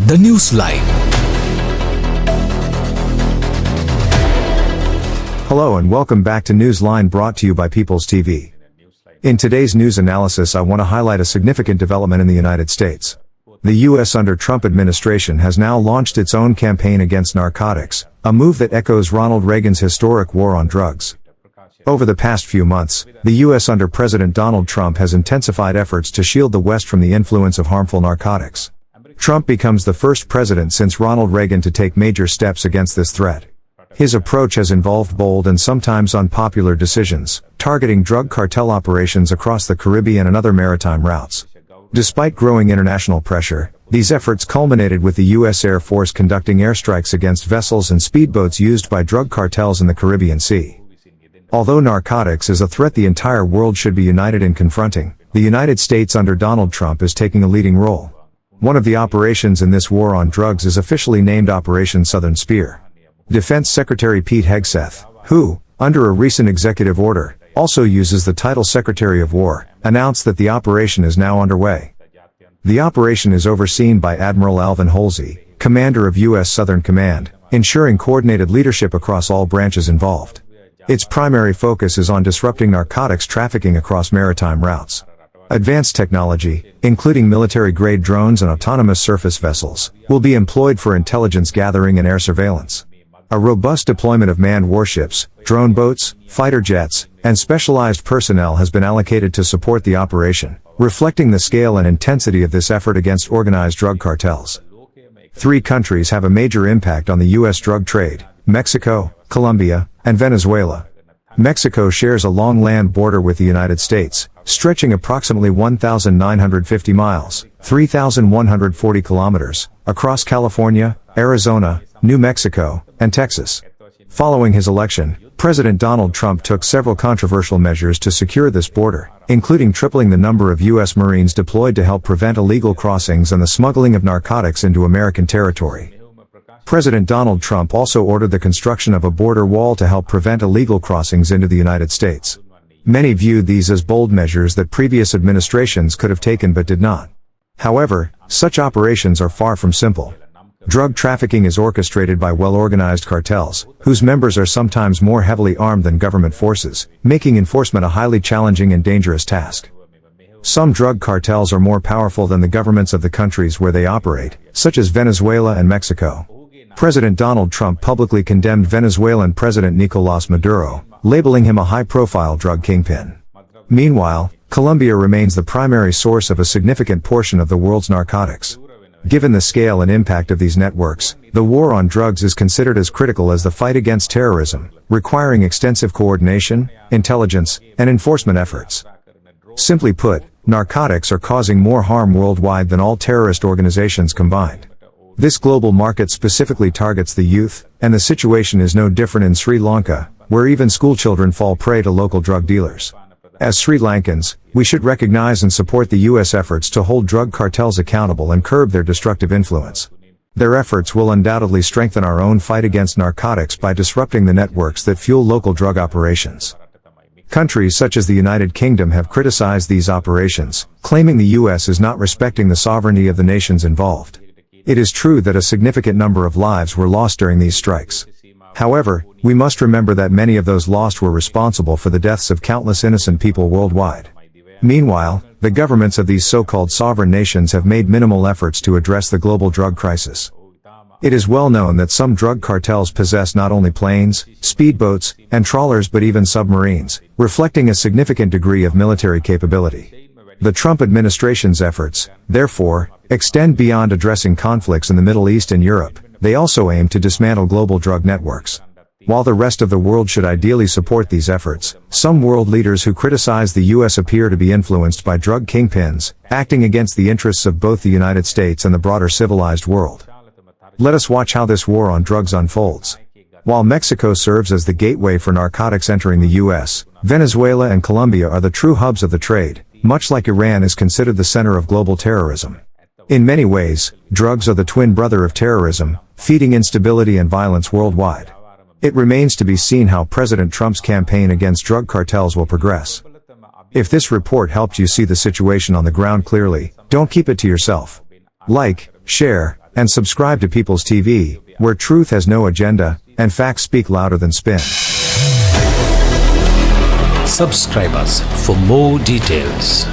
The Newsline. Hello and welcome back to Newsline, brought to you by People's TV. In today's news analysis, I want to highlight a significant development in the United States. The U.S. under Trump administration has now launched its own campaign against narcotics, a move that echoes Ronald Reagan's historic war on drugs. Over the past few months, the U.S. under President Donald Trump has intensified efforts to shield the West from the influence of harmful narcotics. Trump becomes the first president since Ronald Reagan to take major steps against this threat. His approach has involved bold and sometimes unpopular decisions, targeting drug cartel operations across the Caribbean and other maritime routes. Despite growing international pressure, these efforts culminated with the U.S. Air Force conducting airstrikes against vessels and speedboats used by drug cartels in the Caribbean Sea. Although narcotics is a threat the entire world should be united in confronting, the United States under Donald Trump is taking a leading role. One of the operations in this war on drugs is officially named Operation Southern Spear. Defense Secretary Pete Hegseth, who, under a recent executive order, also uses the title Secretary of War, announced that the operation is now underway. The operation is overseen by Admiral Alvin Holsey, commander of U.S. Southern Command, ensuring coordinated leadership across all branches involved. Its primary focus is on disrupting narcotics trafficking across maritime routes. Advanced technology, including military-grade drones and autonomous surface vessels, will be employed for intelligence gathering and air surveillance. A robust deployment of manned warships, drone boats, fighter jets, and specialized personnel has been allocated to support the operation, reflecting the scale and intensity of this effort against organized drug cartels. 3 countries have a major impact on the U.S. drug trade: Mexico, Colombia, and Venezuela. Mexico shares a long land border with the United States, stretching approximately 1,950 miles, 3,140 kilometers, across California, Arizona, New Mexico, and Texas. Following his election, President Donald Trump took several controversial measures to secure this border, including tripling the number of U.S. Marines deployed to help prevent illegal crossings and the smuggling of narcotics into American territory. President Donald Trump also ordered the construction of a border wall to help prevent illegal crossings into the United States. Many viewed these as bold measures that previous administrations could have taken but did not. However, such operations are far from simple. Drug trafficking is orchestrated by well-organized cartels, whose members are sometimes more heavily armed than government forces, making enforcement a highly challenging and dangerous task. Some drug cartels are more powerful than the governments of the countries where they operate, such as Venezuela and Mexico. President Donald Trump publicly condemned Venezuelan President Nicolás Maduro, labeling him a high-profile drug kingpin. Meanwhile, Colombia remains the primary source of a significant portion of the world's narcotics. Given the scale and impact of these networks, the war on drugs is considered as critical as the fight against terrorism, requiring extensive coordination, intelligence, and enforcement efforts. Simply put, narcotics are causing more harm worldwide than all terrorist organizations combined. This global market specifically targets the youth, and the situation is no different in Sri Lanka, where even schoolchildren fall prey to local drug dealers. As Sri Lankans, we should recognize and support the U.S. efforts to hold drug cartels accountable and curb their destructive influence. Their efforts will undoubtedly strengthen our own fight against narcotics by disrupting the networks that fuel local drug operations. Countries such as the United Kingdom have criticized these operations, claiming the U.S. is not respecting the sovereignty of the nations involved. It is true that a significant number of lives were lost during these strikes. However, we must remember that many of those lost were responsible for the deaths of countless innocent people worldwide. Meanwhile, the governments of these so-called sovereign nations have made minimal efforts to address the global drug crisis. It is well known that some drug cartels possess not only planes, speedboats, and trawlers but even submarines, reflecting a significant degree of military capability. The Trump administration's efforts, therefore, extend beyond addressing conflicts in the Middle East and Europe. They also aim to dismantle global drug networks. While the rest of the world should ideally support these efforts, some world leaders who criticize the U.S. appear to be influenced by drug kingpins, acting against the interests of both the United States and the broader civilized world. Let us watch how this war on drugs unfolds. While Mexico serves as the gateway for narcotics entering the U.S., Venezuela and Colombia are the true hubs of the trade, much like Iran is considered the center of global terrorism. In many ways, drugs are the twin brother of terrorism, feeding instability and violence worldwide. It remains to be seen how President Trump's campaign against drug cartels will progress. If this report helped you see the situation on the ground clearly, don't keep it to yourself. Like, share, And subscribe to People's TV, where truth has no agenda, and facts speak louder than spin. Subscribe us for more details.